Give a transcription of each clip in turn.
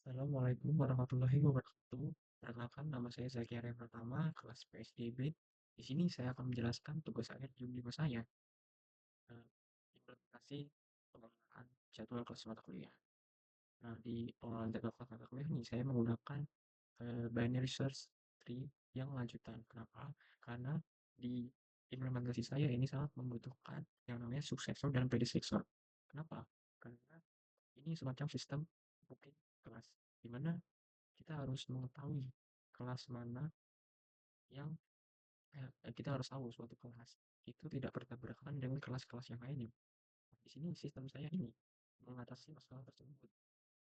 Assalamualaikum warahmatullahi wabarakatuh. Perkenalkan, nama saya Zaki Arya Pratama, kelas PSDB. Di sini saya akan menjelaskan tugas akhir judul 5 saya, eh, implementasi pengelolaan jadwal kelas mata kuliah. Nah, di pengelolaan jadwal kelas mata kuliah ini saya menggunakan binary search tree yang lanjutan. Kenapa? Karena di implementasi saya ini sangat membutuhkan yang namanya successor dan predecessor. Kenapa? Karena ini semacam sistem booking kelas, di mana kita harus mengetahui kelas mana yang kita harus tahu suatu kelas itu tidak bertabrakan dengan kelas-kelas yang lainnya. Di sini sistem saya ini mengatasi masalah tersebut.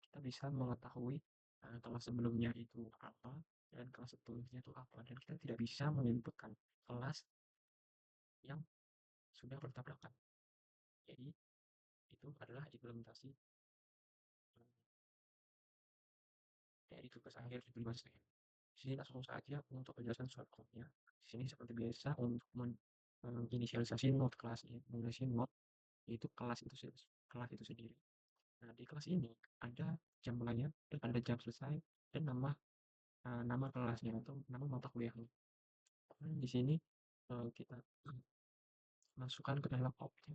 Kita bisa mengetahui kelas sebelumnya itu apa dan kelas seterusnya itu apa, dan kita tidak bisa menentukan kelas yang sudah bertabrakan. Jadi itu adalah implementasi dari tugas akhir di kelas saya. Di sini langsung saja untuk penjelasan shortcutnya. Di sini seperti biasa untuk menginisialisasi node kelasnya, menginisialisasi node yaitu kelas itu sendiri. Nah, di kelas ini ada jam mulainya dan ada jam selesai dan nama kelasnya atau nama mata kuliahnya. Dan di sini kita masukkan ke dalam objek,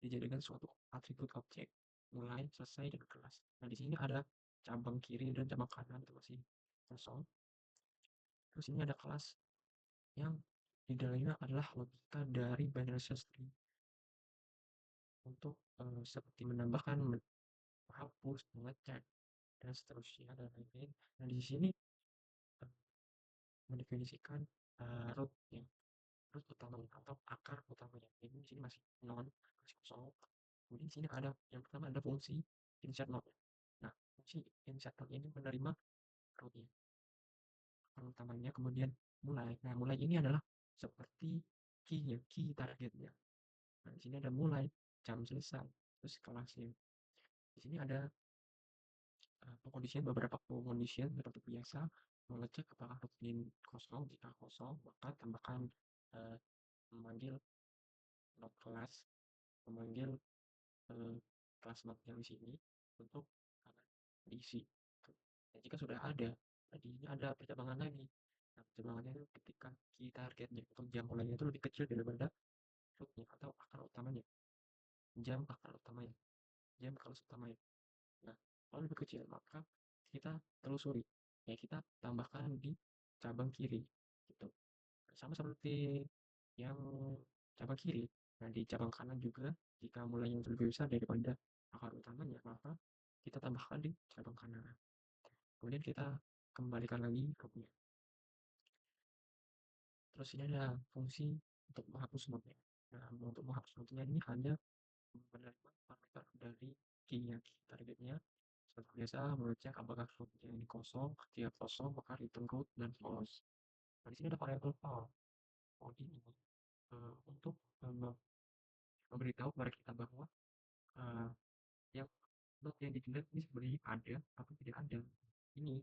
dijadikan suatu atribut objek mulai, selesai, dan kelas. Nah, di sini ada cabang kiri dan cabang kanan itu masih kosong. Terus ini ada kelas yang di dalamnya adalah logika dari binary search tree untuk seperti menambahkan, menghapus, mengecek, dan seterusnya dan lain-lain. Nah, di sini eh, mendefinisikan rootnya, root utamanya atau akar utamanya. Jadi di sini masih non, masih kosong. Kemudian di sini ada yang pertama ada fungsi insert node. Nah, fungsi insert node ini menerima rootnya, akar utamanya, kemudian mulai. Nah, mulai ini adalah seperti key-nya, key targetnya. Nah, di sini ada mulai, jam selesai, terus kelasnya. Di sini ada beberapa condition seperti biasa, mengecek apakah root kosong. Jika kosong, maka tambahkan memanggil not kelas, memanggil kelas not yang di sini untuk diisi. Dan jika sudah ada, tadinya ada percabangan lagi. Nah, percabangannya itu ketika key targetnya atau jam mulainya itu lebih kecil daripada rootnya atau akar utamanya, akar utamanya, jam kelas utamanya. Nah, kalau lebih kecil, maka kita telusuri. Ya, kita tambahkan di cabang kiri. Gitu. Sama seperti yang cabang kiri. Nah, di cabang kanan juga, jika mulainya lebih besar daripada akar utamanya, maka kita tambahkan di cabang kanan. Kemudian kita kembalikan lagi rootnya. Terus ini ada fungsi untuk menghapus node-nya. Nah, untuk menghapus node-nya ini hanya menerima parameter dari key-nya, key targetnya. Seperti biasa, mengecek apakah root-nya ini kosong. Jika kosong, maka return root dan false. Nah, di sini ada variabel val. Ini untuk memberitahu kepada kita bahwa uh, yang node yang di-delete ini sebenarnya ada atau tidak ada. Ini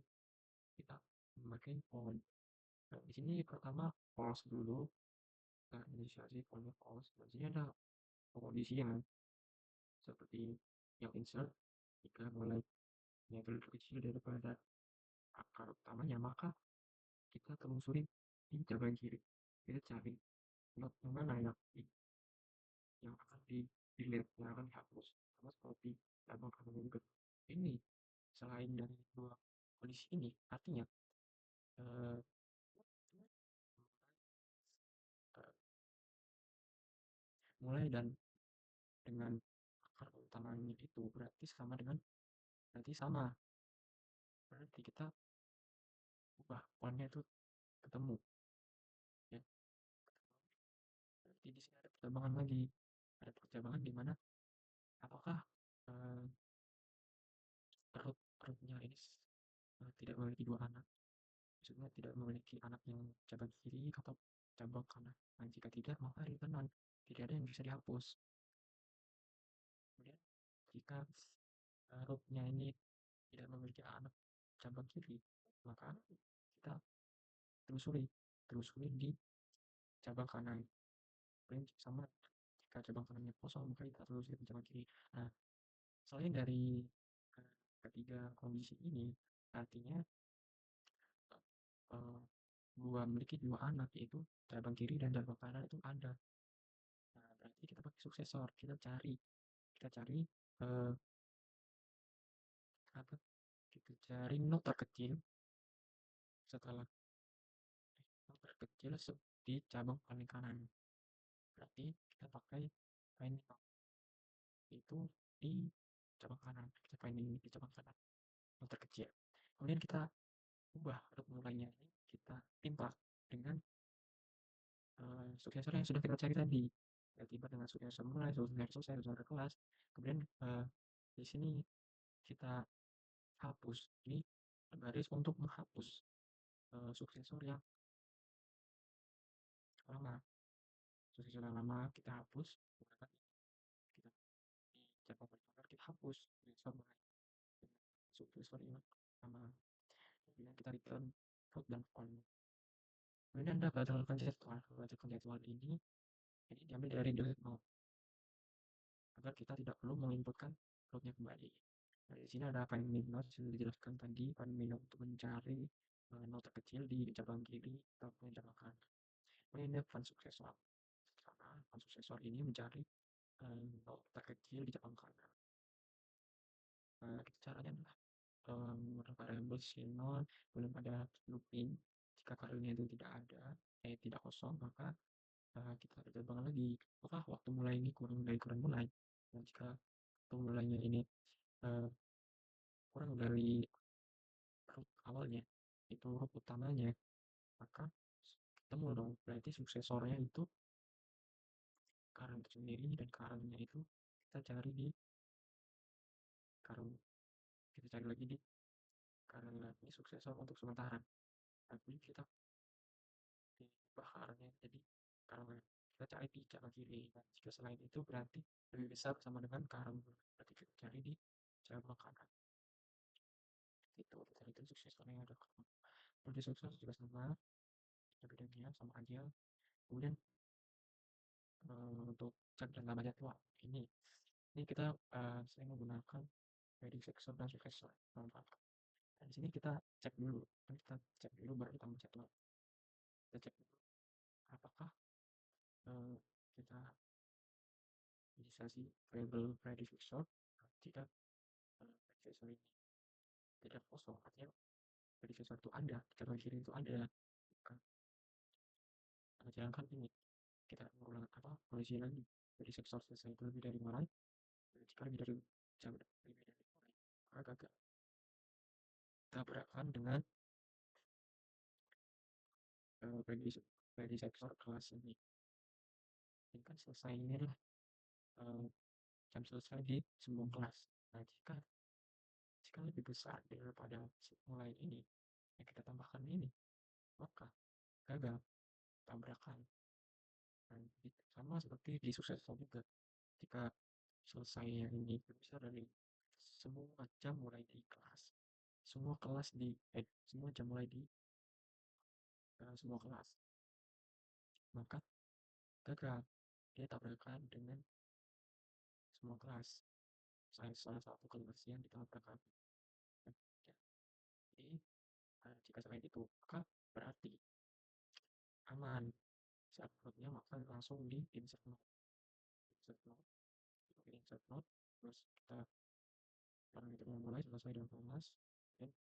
kita memakai on. Nah, di sini pertama false dulu, kita inisiasi on false. Nah, di sini ada kondisi yang seperti yang insert, jika mulai yang lebih kecil daripada akar utamanya, maka kita telusuri di cabang kiri. Kita cari node yang mana yang akan di-delete, yang akan dihapus. Sama seperti cabang kanan juga. Ini selain dari dua kondisi ini, artinya eh, mulai dan dengan akar utamanya itu berarti sama, berarti kita ubah poinnya itu ketemu, ya. Berarti di sini ada percabangan lagi, ada percabangan di mana apakah eh, rootnya ini tidak memiliki dua anak, maksudnya tidak memiliki anak yang cabang kiri atau cabang kanan. Nah, jika tidak, maka return tidak ada yang bisa dihapus. Kemudian jika rootnya ini tidak memiliki anak cabang kiri, maka kita telusuri telusuri di cabang kanan. Kemudian sama, jika cabang kanannya kosong, maka kita telusuri di cabang kiri. Nah, selain dari Ketiga kondisi ini artinya eh, memiliki dua anak, yaitu cabang kiri dan cabang kanan itu ada. Nah, berarti kita pakai suksesor, kita cari eh, apa? Kita cari not terkecil setelah not terkecil di cabang paling kanan. Berarti kita pakai finding not itu di cabang kanan. Kita finding di cabang kanan not terkecil. Kemudian kita ubah untuk mulainya ini kita timpa dengan suksesor yang sudah kita cari tadi. Kita timpa dengan suksesor mulai, suksesor selesai, suksesor kelas. Kemudian di sini kita hapus ini baris untuk menghapus suksesor yang lama. Suksesor yang lama kita hapus, menggunakan kita di cabang paling kita hapus suksesor mulai dengan suksesor yang lama. Kemudian kita return root dan on. Kemudian ada batalkan jadwal. Batalkan jadwal ini diambil dari delete node agar kita tidak perlu menginputkan rootnya kembali. Nah, di sini ada find min node sudah dijelaskan tadi. Find min node untuk mencari node terkecil di cabang kiri ataupun cabang kanan. Kemudian ada find successor. Karena find successor ini mencari node terkecil di cabang kanan. Caranya adalah menggunakan variable node, kemudian pada looping. Jika karirnya itu tidak ada, tidak kosong, maka kita terbang lagi. Apakah waktu mulai ini kurang dari kurang mulai? Dan jika waktu mulainya ini kurang dari root awalnya, itu root utamanya, maka ketemu dong. Berarti suksesornya itu current itu sendiri, dan currentnya itu kita cari di current. Kita cari lagi di current lagi suksesor untuk sementara. Tapi kita ubah currentnya jadi current. Kita cari di cabang kiri. Dan jika selain itu berarti lebih besar sama dengan current. Berarti kita cari di cabang kanan. Itu kita itu suksesornya ada. Kalau di sukses juga sama, bedanya sama aja. Kemudian untuk cek dan nama jadwal ini kita sering menggunakan predictor dan successor. Dan di sini kita cek dulu, baru tambah jadwal. Kita cek dulu apakah kita bisa sih variable predictor jika predictor ini tidak kosong, artinya predictor itu ada, cabang kiri itu ada. Jangan ini kita mengulang kondisi lagi. Jadi sektor selesai itu lebih dari mulai. Jika lebih dari jam lebih dari mulai, maka gagal. Tabrakan dengan bagi sektor kelas ini. Ini kan selesai ini adalah jam selesai di semua kelas. Nah, jika lebih besar daripada mulai ini, yang kita tambahkan ini, maka gagal tabrakan. Dan sama seperti di suksesor juga. Jika selesai yang ini besar dari semua jam mulai di kelas, semua jam mulai di semua kelas, maka gagal dia tabrakan dengan semua kelas. Salah satu kelas yang ditabrakan. Jadi jika selain itu, maka berarti aman. Saat node-nya maka langsung di insert node. Insert node, terus kita parameter mulai selesai dengan kelas, dan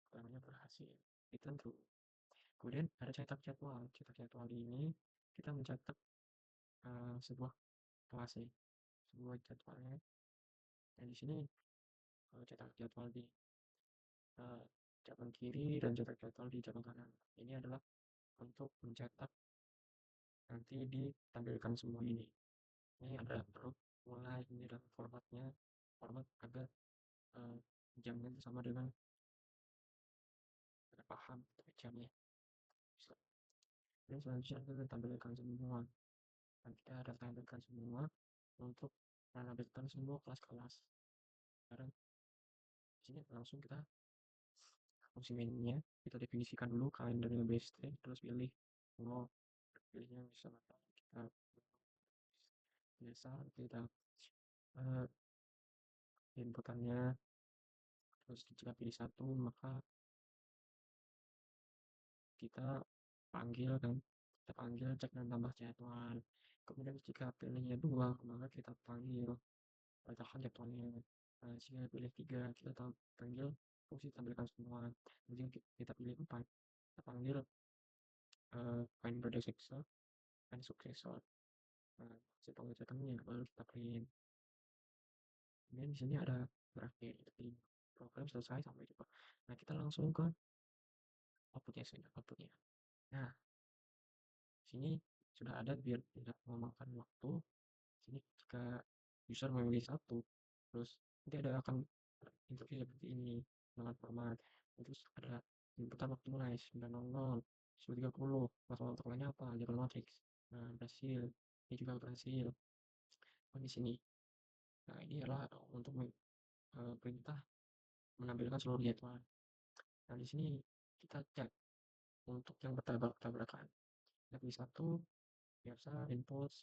keterangannya berhasil. Return true. Kemudian ada cetak jadwal. Cetak jadwal ini kita mencetak sebuah kelas ya, sebuah jadwalnya. Dan di sini cetak jadwal di cabang kiri dan cetak jadwal di cabang kanan. Ini adalah untuk mencetak nanti ditampilkan semua ini. Ini ada root mulai, ini adalah format agar jamnya sama dengan paham jamnya. Dan selanjutnya kita tampilkan semua. Dan kita ada tampilkan semua untuk menampilkan semua kelas-kelas. Sekarang di sini langsung kita fungsi mainnya kita definisikan dulu kalendernya bst, terus pilih pilihnya misalnya kita biasa kita inputannya Terus jika pilih satu, maka kita panggil dan kita panggil cek dan tambah jadwal. Kemudian jika pilihnya dua, maka kita panggil bacakan jadwalnya. Nah, jika pilih tiga, kita panggil fungsi tampilkan semua. Jika kita pilih empat, kita panggil find predecessor, find successor. Nah, si pengecekannya baru kita print. Kemudian di sini ada berakhir, jadi program selesai sampai jumpa. Nah, kita langsung ke outputnya saja, outputnya. Nah, sini sudah ada biar tidak memakan waktu. Sini jika user memilih satu, terus nanti ada akan interface seperti ini dengan format. Terus ada inputan waktu mulai 9.00, 10.30, masalah untuk lainnya apa, jadwal matrix. Nah, berhasil. Ini juga berhasil. Oh, di sini. Nah, ini adalah untuk perintah menampilkan seluruh jadwal. Nah, di sini kita cek untuk yang bertabrak-tabrakan. Kita pilih satu, biasa input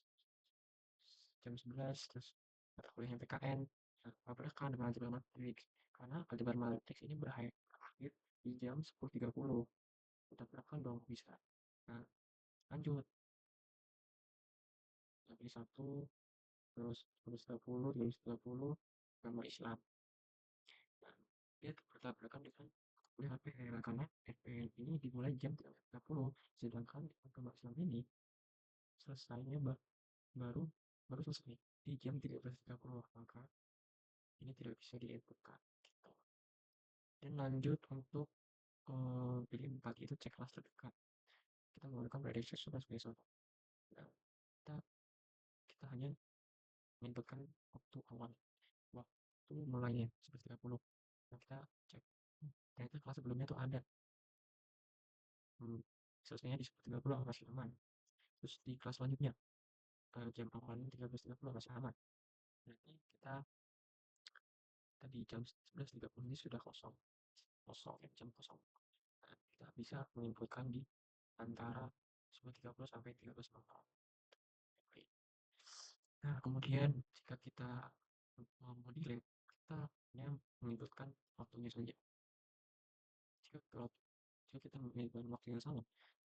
jam 11, terus mata kuliahnya PKN, nah, tabrakan dengan aljabar matrix. Karena aljabar matrix ini berakhir di jam 10.30. Tabrakan dong bisa. Nah, lanjut. Kita pilih satu, terus 11.30, gambar Islam. Nah, dia bertabrakan dengan kuliah HPL karena FPL ini dimulai jam 13.30, sedangkan gambar Islam ini selesainya baru baru selesai di jam 13.30, maka ini tidak bisa diinputkan gitu. Dan lanjut untuk pilih 4 itu cek kelas terdekat. Kita menggunakan predictor sebagai contoh. Nah, kita kita hanya menentukan waktu awal, waktu mulainya 11.30. Nah, kita cek ternyata kelas sebelumnya tuh ada, selesainya di 11.30 masih aman. Terus di kelas selanjutnya jam awalnya 13.30 masih aman. Berarti kita tadi jam 11.30 ini sudah kosong, kosong ya, jam kosong. Nah, kita bisa menginputkan di antara 11.30 sampai 13.00. Nah, kemudian jika kita mau delete, kita hanya menginputkan waktunya saja. Jika kita menginputkan waktu yang sama,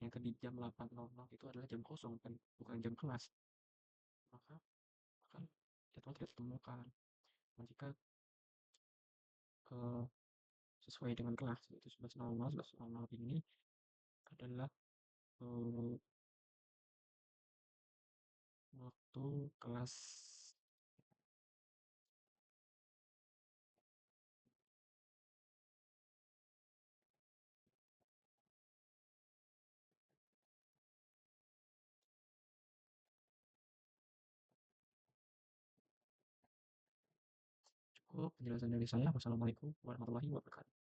yang tadi jam 8.00 itu adalah jam kosong, bukan jam kelas, maka akan jadwal tidak ditemukan. Nah, jika sesuai dengan kelas, yaitu 11.00 ini adalah waktu kelas. Cukup penjelasan dari saya. Wassalamualaikum warahmatullahi wabarakatuh.